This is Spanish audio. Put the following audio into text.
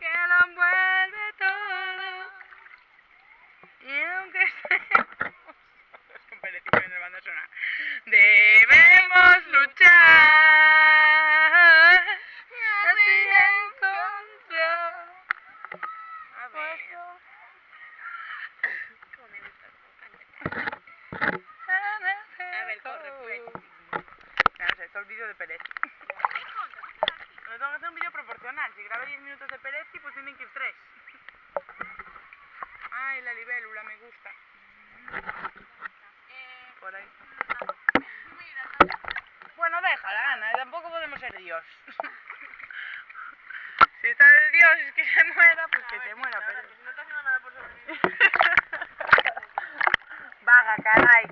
que lo envuelve todo. Y aunque estemos... Es que un pelecillo en el banda sonora. Debemos luchar así encontrar. A ver. Cómo me gusta cómo canta. A ver, corre, pues. No sé, esto es el vídeo de Peretti. No tengo que hacer un vídeo proporcional. Si grabo 10 minutos de Peretti, pues tienen que ir 3. Ay, la libélula me gusta. Por ahí. Bueno, déjala, Ana, tampoco podemos ser Dios. Si está el Dios es que se muera, pues que se muera, pero... Si no está haciendo nada por sobrevivir. Vaga, caray.